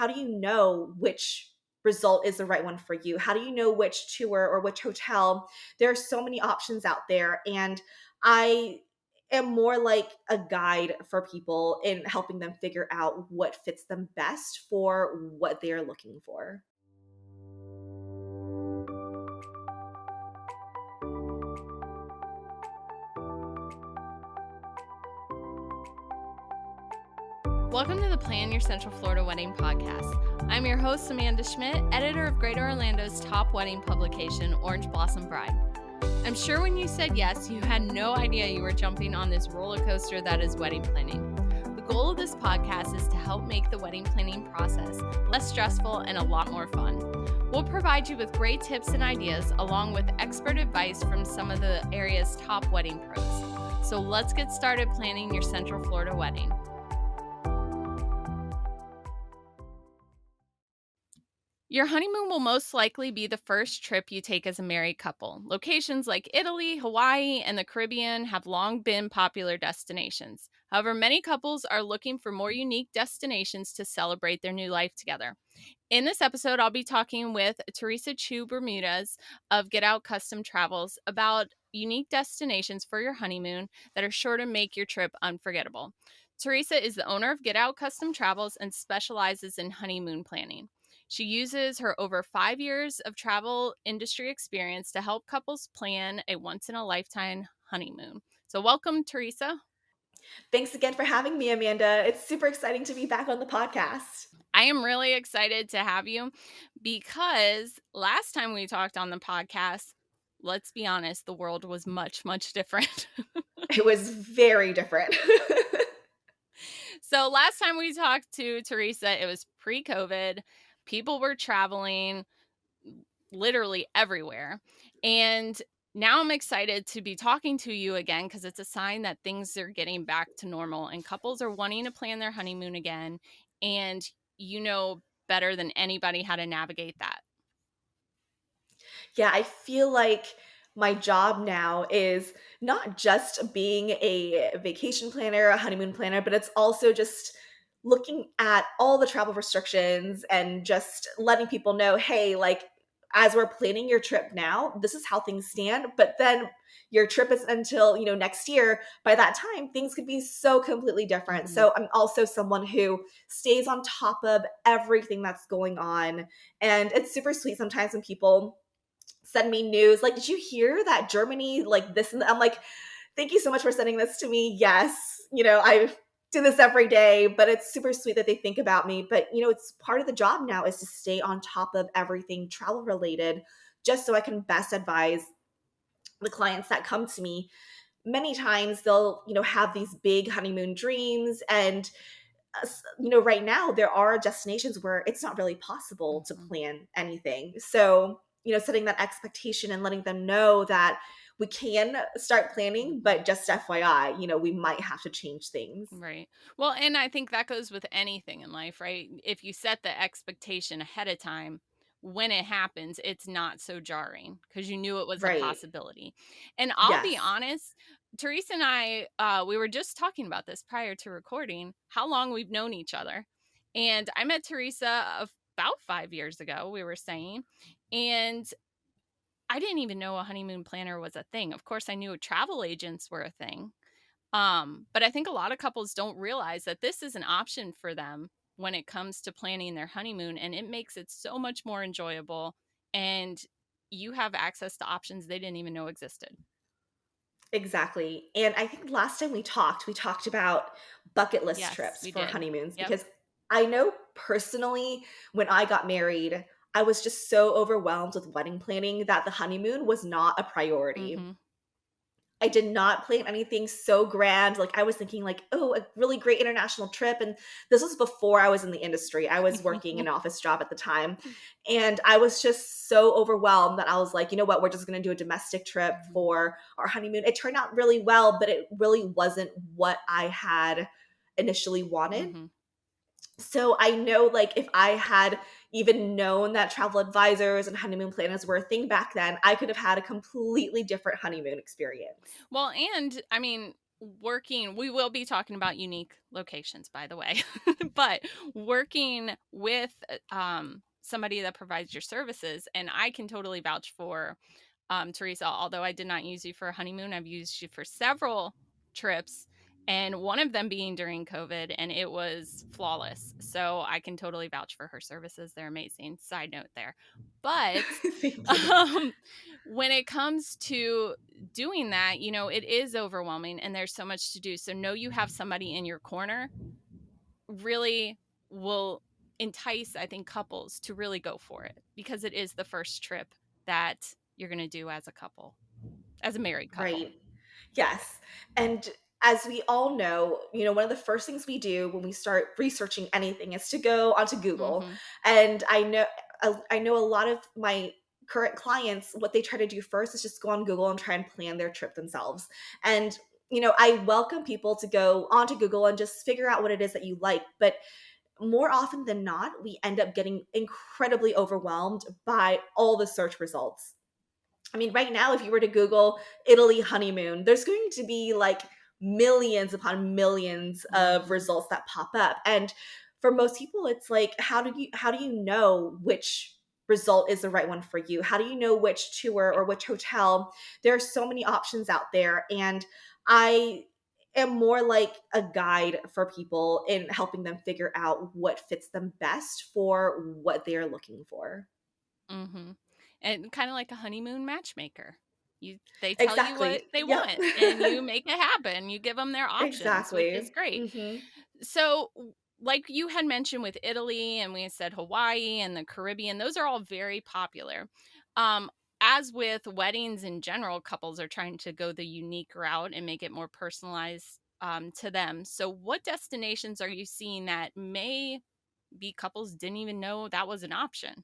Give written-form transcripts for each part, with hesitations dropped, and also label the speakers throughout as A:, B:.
A: how do you know which result is the right one for you? How do you know which tour or which hotel? There are so many options out there. And I am more like a guide for people in helping them figure out what fits them best for what they are looking for.
B: Welcome to the Plan Your Central Florida Wedding podcast. I'm your host, Amanda Schmidt, editor of Greater Orlando's top wedding publication, Orange Blossom Bride. I'm sure when you said yes, you had no idea you were jumping on this roller coaster that is wedding planning. The goal of this podcast is to help make the wedding planning process less stressful and a lot more fun. We'll provide you with great tips and ideas along with expert advice from some of the area's top wedding pros. So let's get started planning your Central Florida wedding. Your honeymoon will most likely be the first trip you take as a married couple. Locations like Italy, Hawaii, and the Caribbean have long been popular destinations. However, many couples are looking for more unique destinations to celebrate their new life together. In this episode, I'll be talking with Theresa Chu-Bermudez of Get Out Custom Travels about unique destinations for your honeymoon that are sure to make your trip unforgettable. Theresa is the owner of Get Out Custom Travels and specializes in honeymoon planning. She uses her over 5 years of travel industry experience to help couples plan a once-in-a-lifetime honeymoon. So welcome, Theresa.
A: Thanks again for having me, Amanda. It's super exciting to be back on the podcast.
B: I am really excited to have you because last time we talked on the podcast, let's be honest, the world was much, much different.
A: It was very different.
B: So last time we talked to Theresa, it was pre-COVID. People were traveling literally everywhere. And now I'm excited to be talking to you again because it's a sign that things are getting back to normal and couples are wanting to plan their honeymoon again. And you know better than anybody how to navigate that.
A: Yeah, I feel like my job now is not just being a vacation planner, a honeymoon planner, but it's also just looking at all the travel restrictions and just letting people know, hey, like as we're planning your trip now, this is how things stand. But then your trip is until, next year. By that time, things could be so completely different.
B: Mm-hmm.
A: So I'm also someone who stays on top of everything that's going on. And it's super sweet sometimes when people send me news like, did you hear that Germany like this and I'm like, thank you so much for sending this to me. Yes, I do this every day, but it's super sweet that they think about me. But it's part of the job now is to stay on top of everything travel related, just so I can best advise the clients that come to me. Many times they'll have these big honeymoon dreams, and right now there are destinations where it's not really possible to plan anything. So setting that expectation and letting them know that we can start planning, but just FYI, we might have to change things.
B: Right. Well, and I think that goes with anything in life, right? If you set the expectation ahead of time, when it happens, it's not so jarring because you knew it was a
A: Right.
B: possibility. And I'll be
A: Yes.
B: honest, Theresa and I, we were just talking about this prior to recording, how long we've known each other. And I met Theresa about 5 years ago, we were saying. And I didn't even know a honeymoon planner was a thing. Of course, I knew travel agents were a thing. But I think a lot of couples don't realize that this is an option for them when it comes to planning their honeymoon, and it makes it so much more enjoyable. And you have access to options they didn't even know existed.
A: Exactly. And I think last time we talked about bucket list
B: Yes,
A: trips
B: we
A: for
B: did.
A: honeymoons,
B: Yep.
A: because I know personally when I got married, I was just so overwhelmed with wedding planning that the honeymoon was not a priority.
B: Mm-hmm.
A: I did not plan anything so grand. Like I was thinking like, oh, a really great international trip. And this was before I was in the industry. I was working an office job at the time. And I was just so overwhelmed that I was like, you know what, we're just going to do a domestic trip for our honeymoon. It turned out really well, but it really wasn't what I had initially wanted.
B: Mm-hmm.
A: So I know like if I had even known that travel advisors and honeymoon planners were a thing back then, I could have had a completely different honeymoon experience.
B: Well, and I mean, we will be talking about unique locations, by the way, but working with somebody that provides your services, and I can totally vouch for Theresa, although I did not use you for a honeymoon, I've used you for several trips, and one of them being during COVID, and it was flawless. So I can totally vouch for her services. They're amazing. Side note there. But
A: Thank you.
B: um, when it comes to doing that, it is overwhelming and there's so much to do. So know you have somebody in your corner really will entice, I think, couples to really go for it because it is the first trip that you're going to do as a couple, as a married couple.
A: Right. Yes. And as we all know, one of the first things we do when we start researching anything is to go onto Google.
B: Mm-hmm.
A: And I know a lot of my current clients, what they try to do first is just go on Google and try and plan their trip themselves. And I welcome people to go onto Google and just figure out what it is that you like. But more often than not, we end up getting incredibly overwhelmed by all the search results. I mean, right now, if you were to Google Italy honeymoon, there's going to be like millions upon millions of
B: Mm-hmm.
A: results that pop up. And for most people, it's like, how do you know which result is the right one for you? How do you know which tour or which hotel? There are so many options out there. And I am more like a guide for people in helping them figure out what fits them best for what they're looking for.
B: Mm-hmm. And kind of like a honeymoon matchmaker. They tell you what
A: Exactly.
B: they
A: Yep.
B: want and you make it happen. You give them their options, which is
A: Exactly.
B: great.
A: Mhm.
B: So, like you had mentioned with Italy, and we said Hawaii and the Caribbean, those are all very popular. Um, as with weddings in general, couples are trying to go the unique route and make it more personalized to them. So, what destinations are you seeing that may be couples didn't even know that was an option?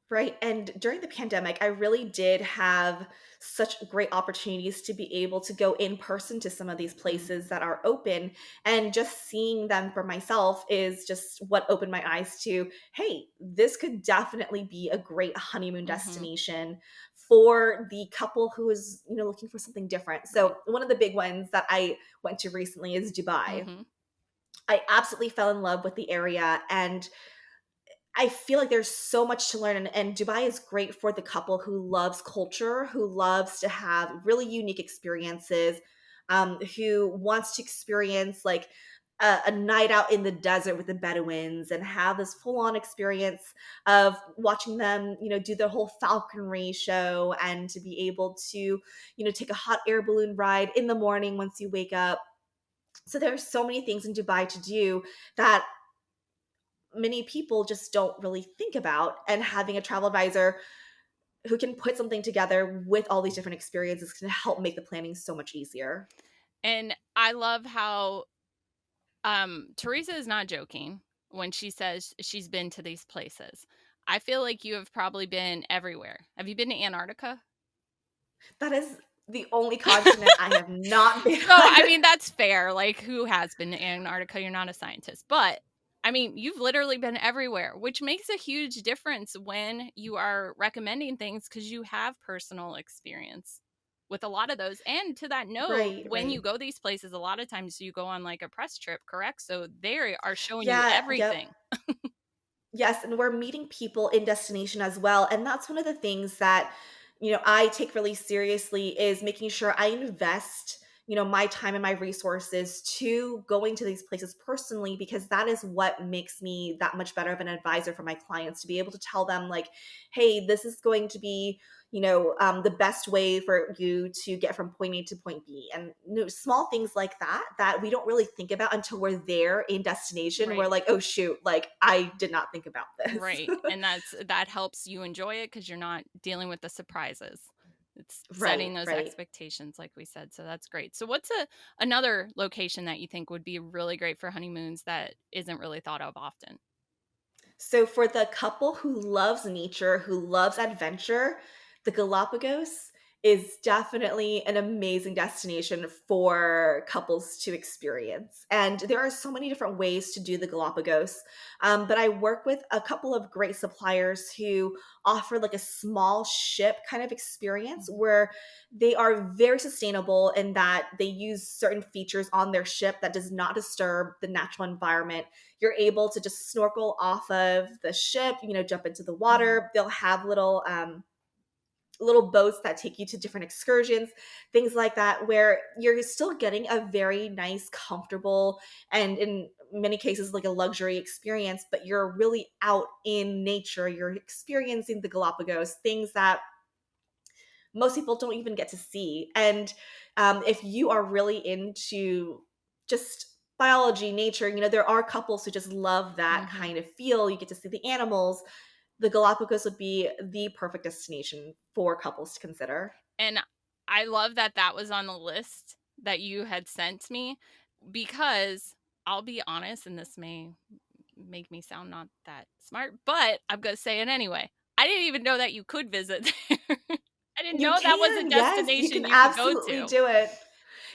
A: Right, and during the pandemic, I really did have such great opportunities to be able to go in person to some of these
B: Mm,
A: places that are open, and just seeing them for myself is just what opened my eyes to, "Hey, this could definitely be a great honeymoon
B: mm-hmm.
A: destination for the couple who is, looking for something different."
B: Right.
A: So, one of the big ones that I went to recently is Dubai.
B: Mm-hmm.
A: I absolutely fell in love with the area, and I feel like there's so much to learn, and Dubai is great for the couple who loves culture, who loves to have really unique experiences, who wants to experience like a night out in the desert with the Bedouins and have this full on experience of watching them, do the whole falconry show and to be able to, take a hot air balloon ride in the morning once you wake up. So there's so many things in Dubai to do that many people just don't really think about, and having a travel advisor who can put something together with all these different experiences can help make the planning so much easier.
B: And I love how Teresa is not joking when she says she's been to these places. I feel like you have probably been everywhere. Have you been to Antarctica?
A: That is the only continent I have not been
B: So, I
A: on.
B: mean, that's fair. Like, who has been to Antarctica? You're not a scientist. But, I mean, you've literally been everywhere, which makes a huge difference when you are recommending things because you have personal experience with a lot of those. And to that note,
A: Right,
B: when you
A: right.
B: go these places, a lot of times you go on like a press trip, correct? So they are showing you
A: Yeah, yep.
B: everything.
A: Yes, and we're meeting people in destination as well, and that's one of the things that, I take really seriously is making sure I invest, my time and my resources to going to these places personally, because that is what makes me that much better of an advisor for my clients, to be able to tell them like, "Hey, this is going to be, the best way for you to get from point A to point B." And small things like that we don't really think about until we're there in destination. We're
B: Right.
A: like, "Oh shoot, like I did not think about this."
B: Right. And that helps you enjoy it because you're not dealing with the surprises. It's
A: Right,
B: setting those
A: right.
B: expectations, like we said. So that's great. So what's another location that you think would be really great for honeymoons that isn't really thought of often?
A: So for the couple who loves nature, who loves adventure, the Galapagos is definitely an amazing destination for couples to experience. And there are so many different ways to do the Galapagos. But I work with a couple of great suppliers who offer like a small ship kind of experience
B: Mhm.
A: where they are very sustainable in that they use certain features on their ship that does not disturb the natural environment. You're able to just snorkel off of the ship, jump into the
B: Mhm.
A: water. They'll have little boats that take you to different excursions, things like that, where you're still getting a very nice, comfortable, and in many cases, like a luxury experience, but you're really out in nature. You're experiencing the Galapagos, things that most people don't even get to see. And if you are really into just biology, nature, there are couples who just love that
B: Mhm.
A: kind of feel. You get to see the animals. The Galapagos would be the perfect destination for couples to consider.
B: And I love that that was on the list that you had sent me, because I'll be honest, and this may make me sound not that smart, but I'm going to say it anyway. I didn't even know that you could visit there. I didn't
A: You
B: know that was a
A: can, yes, you
B: destination
A: can
B: you could go
A: absolutely
B: to.
A: do it.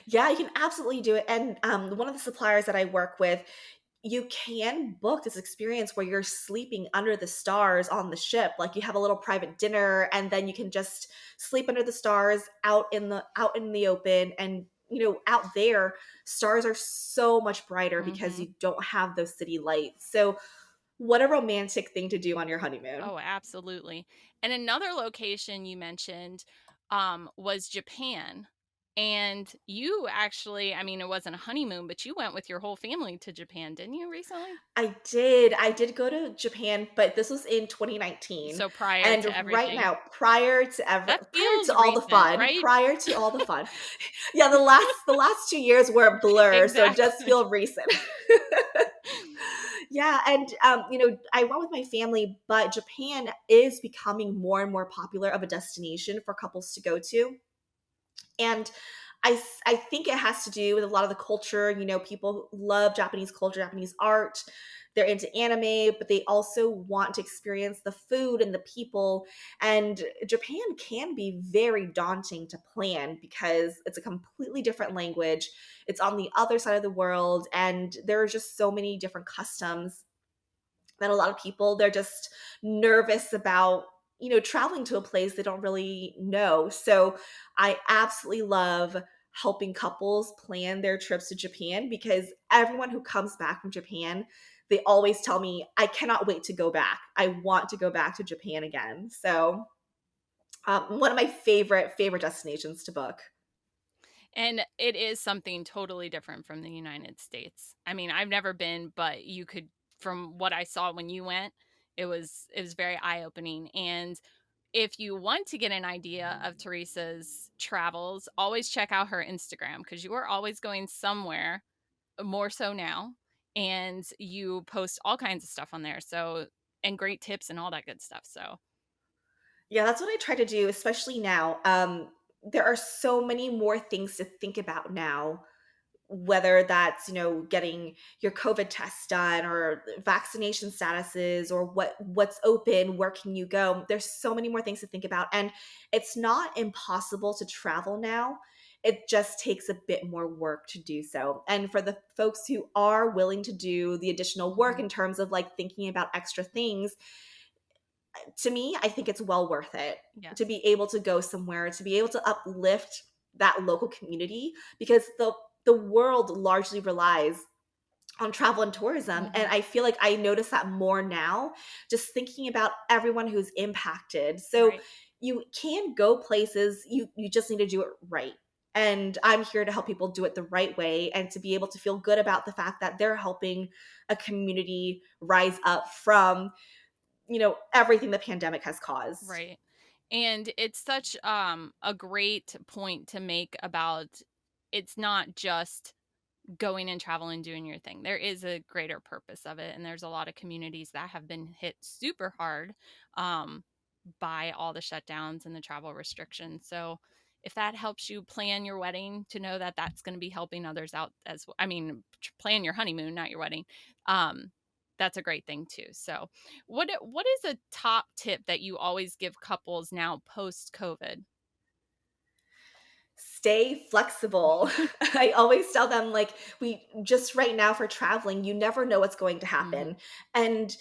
A: Yeah, you can absolutely do it. And one of the suppliers that I work with, you can book this experience where you're sleeping under the stars on the ship. Like you have a little private dinner, and then you can just sleep under the stars out in the open. And out there, stars are so much brighter because
B: Mhm.
A: you don't have those city lights. So, what a romantic thing to do on your honeymoon.
B: Oh, absolutely. And another location you mentioned was Japan. And you actually, I mean, it wasn't a honeymoon, but you went with your whole family to Japan, didn't you, recently?
A: I did go to Japan, but this was in 2019.
B: So prior
A: And
B: to
A: right
B: everything.
A: now, prior to
B: That
A: prior
B: feels
A: to all the
B: recent,
A: fun,
B: right?
A: prior to all the fun. Yeah, the last 2 years were a blur, so it does
B: Exactly.
A: feel recent. Yeah, and I went with my family, but Japan is becoming more and more popular of a destination for couples to go to. And I think it has to do with a lot of the culture. People love Japanese culture, Japanese art. They're into anime, but they also want to experience the food and the people. And Japan can be very daunting to plan because it's a completely different language. It's on the other side of the world, and there are just so many different customs that a lot of people, they're just nervous about traveling to a place they don't really know. So I absolutely love helping couples plan their trips to Japan because everyone who comes back from Japan, they always tell me, I cannot wait to go back. I want to go back to Japan again. So one of my favorite destinations to book.
B: And it is something totally different from the United States. I mean, I've never been, but you could, from what I saw when you went, it was very eye-opening. And if you want to get an idea of Teresa's travels, always check out her Instagram, because you are always going somewhere, more so now, and you post all kinds of stuff on there. So, and great tips and all that good stuff. So,
A: Yeah, that's what I try to do, especially now. There are so many more things to think about now, whether that's getting your COVID test done or vaccination statuses or what's open, where can you go. There's so many more things to think about, and it's not impossible to travel now. It just takes a bit more work to do so. And for the folks who are willing to do the additional work
B: mhm,
A: in terms of like thinking about extra things, to me, I think it's well worth it to
B: yes.
A: be able to go somewhere, to be able to uplift that local community because the world largely relies on travel and tourism. And
B: Mhm,
A: I feel like I notice that more now, just thinking about everyone who's impacted. So
B: right.
A: you can go places, you just need to do it right. And I'm here to help people do it the right way and to be able to feel good about the fact that they're helping a community rise up from everything the pandemic has caused.
B: Right. And it's such a great point to make about, it's not just going and traveling and doing your thing. There is a greater purpose of it, and there's a lot of communities that have been hit super hard um by all the shutdowns and the travel restrictions. So if that helps you plan your wedding, to know that that's going to be helping others out as well. I mean, plan your honeymoon, not your wedding. Um, that's a great thing too. So, what is a top tip that you always give couples now post COVID?
A: Stay flexible. I always tell them, like, we just right now for traveling, you never know what's going to
B: Mhm.
A: happen. And,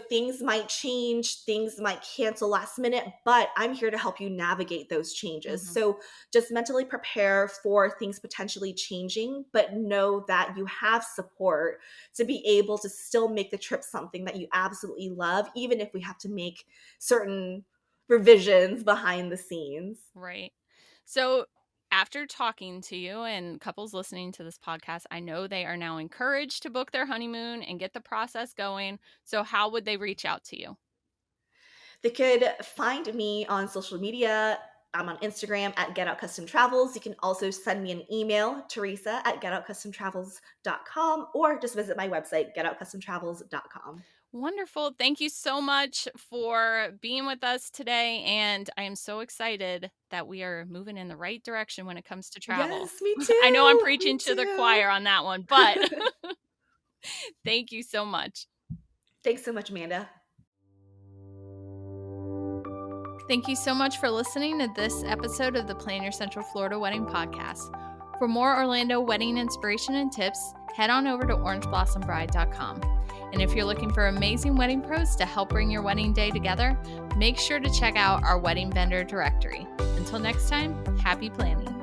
A: things might change, things might cancel last minute, but I'm here to help you navigate those changes.
B: Mhm.
A: So just mentally prepare for things potentially changing, but know that you have support to be able to still make the trip something that you absolutely love, even if we have to make certain revisions behind the scenes.
B: Right. So, after talking to you and couples listening to this podcast, I know they are now encouraged to book their honeymoon and get the process going. So, how would they reach out to you?
A: They could find me on social media. I'm on Instagram at Get Out Custom Travels. You can also send me an email, Theresa at getoutcustomtravels.com, or just visit my website, getoutcustomtravels.com.
B: Wonderful. Thank you so much for being with us today. And I am so excited that we are moving in the right direction when it comes to travel.
A: Yes, me
B: I know I'm
A: too. Me
B: preaching to the
A: too.
B: choir on that one, but thank you so much.
A: Thanks so much, Amanda.
B: Thank you so much for listening to this episode of the Plan Your Central Florida Wedding Podcast. For more Orlando wedding inspiration and tips, head on over to orangeblossom.bride.com. And if you're looking for amazing wedding pros to help bring your wedding day together, make sure to check out our wedding vendor directory. Until next time, happy planning.